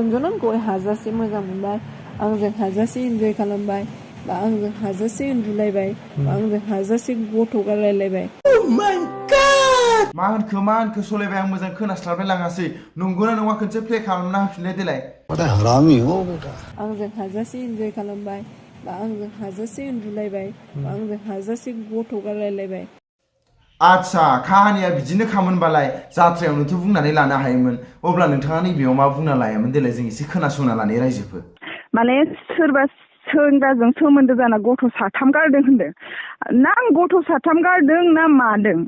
रंजन आंखौ हाजासे मोजां मोनबाय आंजों हाजासे इन्जय खालामबाय बा आंजों हाजासे उन्दुलायबाय बा आंजों हाजासे गथ' गारलायलायबाय मा होनखो सलायबाय आं मोजां खोनास्लाबलाय लाङासै नंगौना नङा खनसे प्ले खालामना होफिनलाय देलाय आंजों हाजासे इन्जय खालामबाय बा आंजों हाजासे उन्दुलायबाय बा आंजों हाजासे गथ' गारलायलायबाय आच्छा काहानिया बिदिनो खामोनबालाय जाथ्रायावनोथ' बुंनानै लानो हायोमोन अब्ला नोंथाङा नैबेयाव मा बुंना लायामोन देलाय जों एसे खोनासंना लानाय रायजोफोर माने सोरबा सेंग्राजों सोमोन्दो जाना गथ' 3 गारदों होनदों ना आं गथ' 3 गारदों ना मादों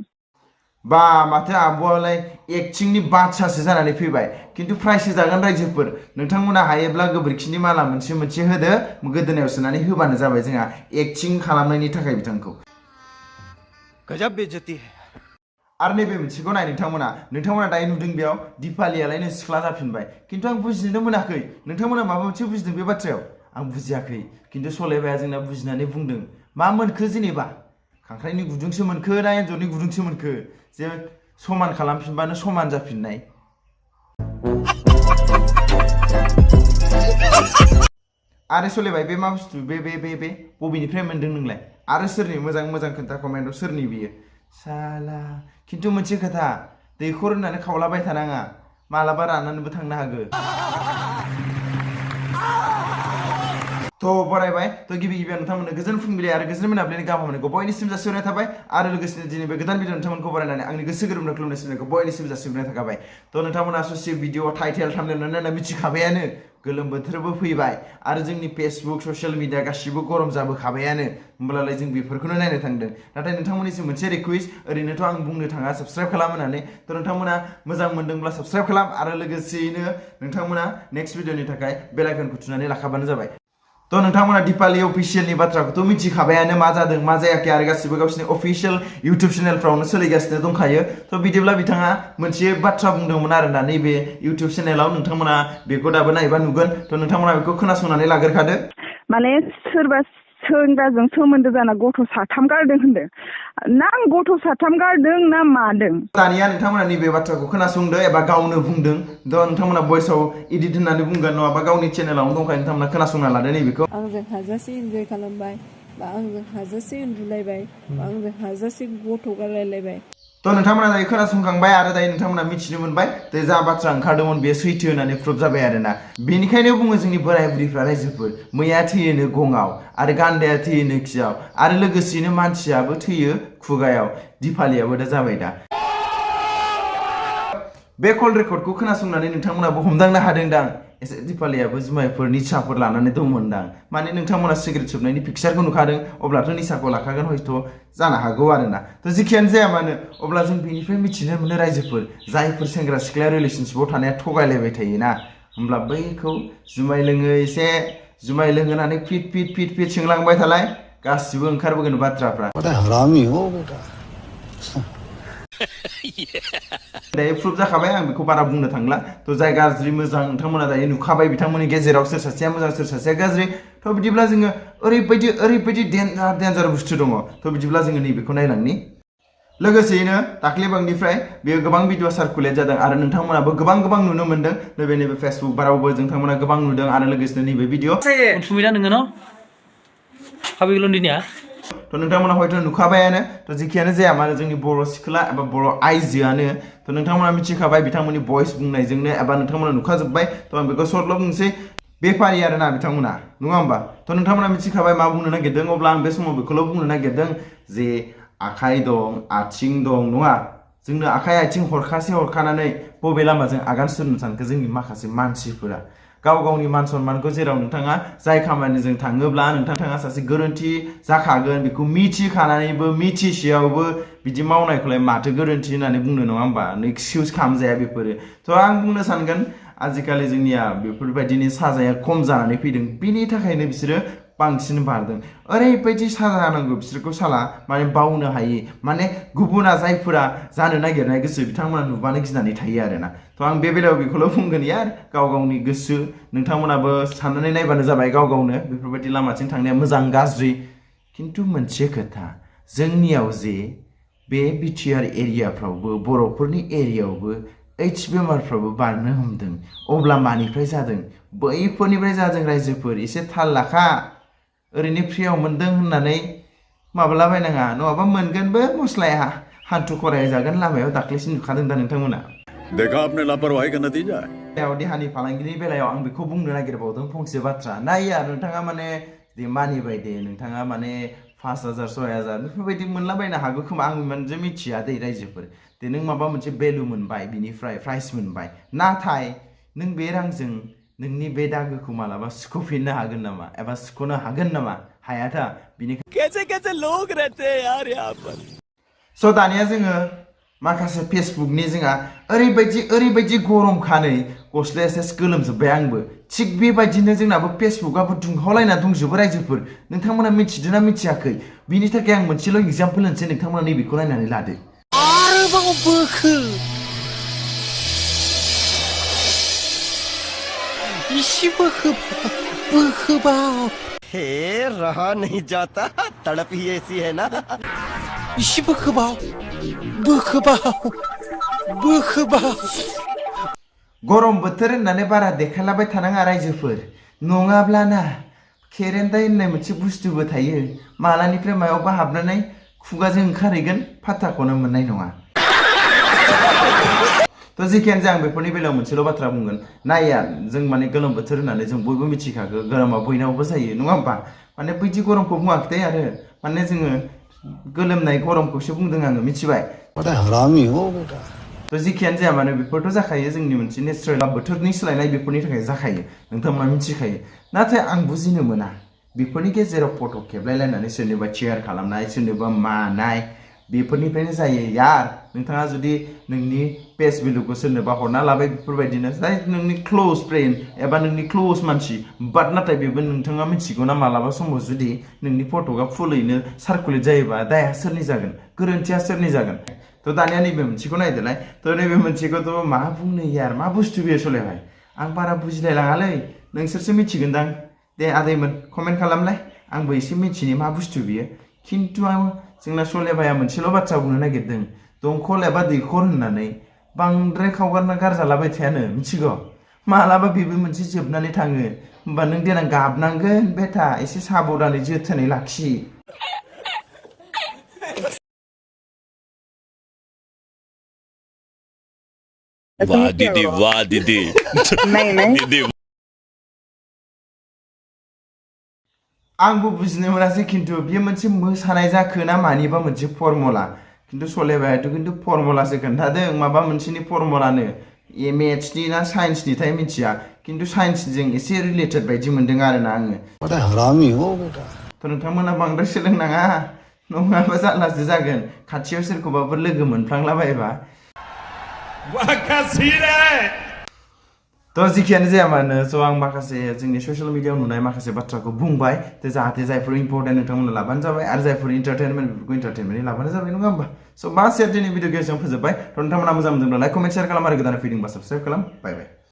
बा माथो आब'आलाय एक्टिंनि बादसासो जानानै फैबाय खिन्थु प्राइज होजागोन रायजोफोर नोंथांमोना हायोब्ला गोबोरखिनि माला मोनसे होदो गोदोनायाव सोनानै होबानो जाबाय जोंहा एक्टिं खालामनायनि थाखाय बिथांखौ गजब बेइज्जती है आरो नैबे मोनसेखौ नाय नोंथांमोना दायो नुदों बेयाव दिपालियालायनो सिख्ला जाफिनबाय खिन्थु आं बुजिनो मोनाखै नोंथांमोना माबा मोनसे बुजिदों बे बाथ्रायाव आं बुजियाखै खिन्थु सलायबाया जोंना बुजिनानै बुंदों मा मोनखो जेनेबा खांख्राइनि गुदुंसो मोनखो ना एन्जरनि गुदुंसो मोनखो जे समान खालामफिनबानो समान जाफिननाय आरो सलायबाय बे मा बुस्थु बे बबेनिफ्राय मोनदों नोंलाय आरो सोरनि मोजां खोन्था कमेन्टआव सोरनि बियो साला खिन्थु मोनसे खोथा दैखर होननानै खावलाबाय थानाङा मालाबा राननानैबो थांनो हागौ थ' बरायबाय थ' गिबियाव नोंथांमोननो गोजोन फुंबिलि आरो गोजोन मोनाबिलिनि गाहाम हामलायनायखौ बयनिसिम जासिहरनाय थाबाय आरो लोगोसेनो दिनै बे गोदान भिडिअ नोंथांमोनखौ बरायनानै आंनि गोसो गोरबोनिफ्राय खुलुमनाय सिबिनायखौ बयनिसिम जासिहरनाय थाखाबाय थ' नोंथांमोना ससे भिडिअ टाइटेल थाम्बनेल नायना मिथिखाबायानो गोलोम बोथोरबो फैबाय आरो जोंनि फेसबुक ससियेल मिडिया गासिबो गरम जाबोखाबायानो होमब्लालाय जों बेफोरखौनो नायनो थांदों नाथाय नोंथांमोननिसिम मोनसे रिकुवेस्ट ओरैनोथ' आं बुंनो थाङा साबस्क्राइब खालाम होननानै थ' नोंथांमोना मोजां मोनदोंब्ला साबस्क्राइब खालाम आरो लोगोसेयैनो नोंथांमोना नेक्स्ट भिडिअनि थाखाय बेल आइकनखौ थुनानै लाखाबानो जाबाय थ' नोंथांमोना दिपालि अफिसियेलनि बाथ्राखौथ' मिथिखाबायानो मा जादों मा जायाखै आरो गासिबो गावसिनि अफिसियेल इउटिउब चेनेलफ्रावनो सोलिगासिनो दंखायो थ' बिदिब्ला बिथाङा मोनसे बाथ्रा बुंदोंमोन आरोना नैबे इउटिउब चेनेलाव नोंथांमोना बेखौ दाबो नायबा नुगोन थ' नोंथांमोना बेखौ खोनासंनानै लाग्रोखादो माने सोरबा सेंग्राजों सोमोन्दो जाना गथ' 3 गारदों होनदों ना आं गथ' 3 गारदों ना मादों दानिया नोंथांमोना नैबे बाथ्राखौ खोनासंदो एबा गावनो बुंदों थ' नोंथांमोना भइसआव इडिट होननानै बुंगोन नङाबा गावनि चेनेलावनो दंखायो नोंथांमोना खोनासंना लादो नैबेखौ आंजों हाजासे इन्जय खालामबाय बा आंजों हाजासे उन्दुलायबाय बा आंजों हाजासे गथ' गारलायलायबाय थ' नोंथांमोना दायो खोनासंखांबाय आरो दायो नोंथांमोना मिथिनो मोनबाय जे जा बाथ्रा ओंखारदोंमोन बेयो सैथो होननानै प्रुफ जाबाय आरोना बेनिखायनो बुङो जोंनि बोराय बुरिफ्रा रायजोफोर मैया थैयोनो गङाव आरो गान्दाया थैयोनो खियाव आरो लोगोसेनो मानसियाबो थैयो खुगायाव दिपालियाबो दा जाबाय दा बे कल रेकर्डखौ खोनासंनानै नोंथांमोनाबो हमदांनो हादोंदां एसे दिपालियाबो जुमायफोर निसाफोर लानानै दंमोनदां माने नोंथांमोना सिगारेट सोबनायनि पिक्चारखौ नुखादों अब्लाथ' निसाखौ लाखागोन हयथ' जानो हागौ आरोना थ' जेखियानो जाया मानो अब्ला जों बेनिफ्राय मिथिनो मोनो रायजोफोर जायफोर सेंग्रा सिख्लाया रिलेसनशिपआव थानाया थगायलायबाय थायोना होमब्ला बैखौ जुमाय लोङो एसे जुमाय लोंहोनानै फिट सोंलांबाय थालाय गासिबो ओंखारबोगोन बाथ्राफ्रा दायो प्रुफ जाखाबाय आं बेखौ बारा बुंनो थांला थ' जाय गाज्रि मोजां नोंथांमोना दायो नुखाबाय बिथांमोननि गेजेराव सोर सासेया मोजां सोर सासेया गाज्रि थ' बिदिब्ला जोङो ओरैबायदि डेन्जार बुस्थु दङ थ' बिदिब्ला जोङो नैबेखौ नायलांनि लोगोसेयैनो दाख्लैबांनिफ्राय बेयो गोबां भिडिअ सार्कुलेट जादों आरो नोंथांमोनाबो गोबां नुनो मोन्दों नैबे फेसबुक बारावबो नोंथांमोना गोबां नुदों आरो लोगोसेनो नैबे भिडिअ थ' नोंथांमोना हयथ' नुखाबायानो थ' जेखियानो जाया मानो जोंनि बर' सिख्ला एबा बर' आइजोआनो थ' नोंथांमोना मिथिखाबाय बिथांमोननि भइस बुंनायजोंनो एबा नोंथांमोना नुखाजोब्बाय थ' आं बेखौ सर्टल' बुंसै बेफारि आरोना बिथांमोना नङा होमबा थ' नोंथांमोना मिथिखाबाय मा बुंनो नागिरदों अब्ला आं बे समाव बेखौल' बुंनो नागिरदों जे आखाइ दं आथिं दं नङा जोंनो आखाइ आथिं हरखानानै बबे लामाजों आगान सुरनो सानखो जोंनि माखासे मानसिफोरा गाव गावनि मान सन्मानखौ जेराव नोंथाङा जाय खामानिजों थाङोब्ला नोंथाङा सासे गोरोन्थि जाखागोन बेखौ मिथिखानानैबो मिथिसेयावबो बिदि मावनायखौलाय माथो गोरोन्थि होननानै बुंनो नङा होमबा एक्सकिउज खालामजाया बेफोरो थ' आं बुंनो सानगोन आजिखालि जोंनिया बेफोरबायदिनि साजाया खम जानानै फैदों बिनि थाखायनो बिसोरो बांसिन बारदों ओरैबायदि साजा होनांगौ बिसोरखौ साला माने बावनो हायि माने गुबुना जायफोरा जानो नागिरनाय गोसो बिथांमोना नुबानो गिनानै थायो आरोना थ' आं बे बेलायाव बेखौल' बुंगोन यार गाव गावनि गोसो नोंथांमोनाबो साननानै नायबानो जाबाय गाव गावनो बेफोरबायदि लामाथिं थांनाया मोजां गाज्रि खिन्थु मोनसे खोथा जोंनियाव जे बे बिटिआर एरियाफ्रावबो बर'फोरनि एरियायावबो एच बेमारफ्राबो बारनो हमदों अब्ला मानिफ्राय जादों बैफोरनिफ्राय जादों रायजोफोर एसे थाल लाखा ओरैनो फ्रियाव मोनदों होननानै माबालाबायनाङा नङाबा मोनगोनबो मस्लाया हान्थु खराय जागोन लामायाव दाख्लैसो नुखादों दा नोंथांमोना देखा आपने लापरवाही का नतीजा है देहानि फालांगिनि बेलायाव आं बेखौ बुंनो नागिरबावदों फंसे बाथ्रा नाया नोंथाङा माने दे मानिबाय दे नोंथाङा माने 5,000 6,000 बेफोरबायदि मोनलाबायनो हागौ खोमा आं मोनजे मिथिया दै रायजोफोर दे नों माबा मोनसे भेलु मोनबाय बिनिफ्राय प्राइस मोनबाय नाथाय नों बे रांजों नोंनि बे दागोखौ मालाबा सुख'फिननो हागोन नामा एबा सुख'नो हागोन नामा हायाथा बिनिखायनो कैसे कैसे लोग रहते हैं यार यहाँ पर स' दानिया जोङो माखासे फेसबुकनि जोंहा ओरैबायदि गरमखानै गस्लाया एसे गोलोमजोब्बाय आंबो थिग बेबायदिनो जोंनाबो फेसबुकआबो दुंहावलायना दंजोबो रायजोफोर नोंथांमोना मिथिदोंना मिथियाखै बिनि थाखाय आं मोनसेल' एग्जाम्पल होनोसै नोंथांमोना नैबेखौ नायनानै लादो आरोबाव बोखो इसे बोखोबाव हे रहा नहीं जाता तड़प ही ऐसी है ना इसे बोखोबाव गरम बोथोर होननानै बारा देखायलाबाय थानाङा रायजोफोर नङाब्लाना खेरेन्दाय होननाय मोनसे बुस्थुबो थायो मालानिफ्राय मायावबा हाबनानै खुगाजों ओंखारहैगोन फात्ताखौनो मोननाय नङा थ' जेखियानो जाया आं बेफोरनि बेलायाव मोनसेल' बाथ्रा बुंगोन नाया जों माने गोलोम बोथोर होननानै जों बयबो मिथिखागौ गोलोमा बयनावबो जायो नङा होमबा माने बैदि गरमखौ बुङाखै आरो माने जोङो गोलोमनाय गरमखौसो बुंदों आङो मिथिबाय हरामी हो बेटा थ' जेखियानो जाया माने बेफोरथ' जाखायो जोंनि मोनसे नेचारेल बोथोरनि सोलायनाय बेफोरनि थाखाय जाखायो नोंथांमोना मिथिखायो नाथाय आं बुजिनो मोना बेफोरनि गेजेराव फट' खेबलायलायनानै सोरनिबा शेयार खालामनाय सोरनिबा मानाय बेफोरनिफ्रायनो जायो यार नोंथाङा जुदि नोंनि पेज भेलुखौ सोरनोबा हरना लाबाय बेफोरबायदिनो जाय नोंनि क्लोज फ्रेन्ड एबा नोंनि क्लोज मानसि बाट नाथाय बेबो नोंथाङा मिथिगौ ना मालाबा समाव जुदि नोंनि फट'आ फुलैनो सार्कुलेट जायोबा दाया सोरनि जागोन गोरोन्थिया सोरनि जागोन थ' दानिया नैबे मोनसेखौ नायदोलाय थ' नैबे मोनसेखौथ' मा बुंनो यार मा बुस्थु बेयो सलायबाय आं बारा बुजिलायलाङालै नोंसोरसो मिथिगोनदां दे आदैमोन कमेन्ट खालामलाय आंबो एसे मिथिनि मा बुस्थु बियो खिन्थु आं जोंना सलेबाया मोनसेल' बाथ्रा बुंनो नागिरदों दंखल एबा दैखर होननानै बांद्राय खावगारना गारजालाबाय थायानो मिथिगौ मालाबा बेबो मोनसे जोबनानै थाङो होमबा नों देनां गाबनांगोन बेटा एसे साबधानै जोथोनै लाखि वाह दीदी नहीं आंबो बुजिनो मोनासै खिन्थु बेयो मोनसे मोसानाय जाखो ना मानिबा मोनसे फर्मुला खिन्थु सलेबायाथ' खिन्थु फर्मुलासो खोन्थादों माबा मोनसेनि फर्मुलानो मेथ्सनि ना साइन्सनि थाय मिथिया खिन्थु साइन्सजों एसे रिलेटेड बायदि मोनदों आरोना आङो हरामी हो बेटा थ' नोंथांमोना बांद्राय सोलोंनाङा नङाबा जारलासो जागोन खाथियाव सोरखौबाबो लोगो मोनफ्लांलाबायबा थ' जेखियानो जाया मानो स' आं माखासे जोंनि ससियेल मिडियायाव नुनाय माखासे बाथ्राखौ बुंबाय जाहाथे जायफोर इम्परटेन्ट नोंथांमोना लाबानो जाबाय आरो जायफोर इन्टारटेनमेन्ट बेफोरखौ इन्टारटेनमेन्टनि लाबानो जाबाय नङा होमबा स' बास दिनै भिडिअ गेजेरजों फोजोबबाय थ' नोंथांमोना मोजां मोनदोंब्ला लाइक कमेन्ट शेयार खालाम आरो गोदान फैदोंबा साबस्क्राइब खालाम बाय बाय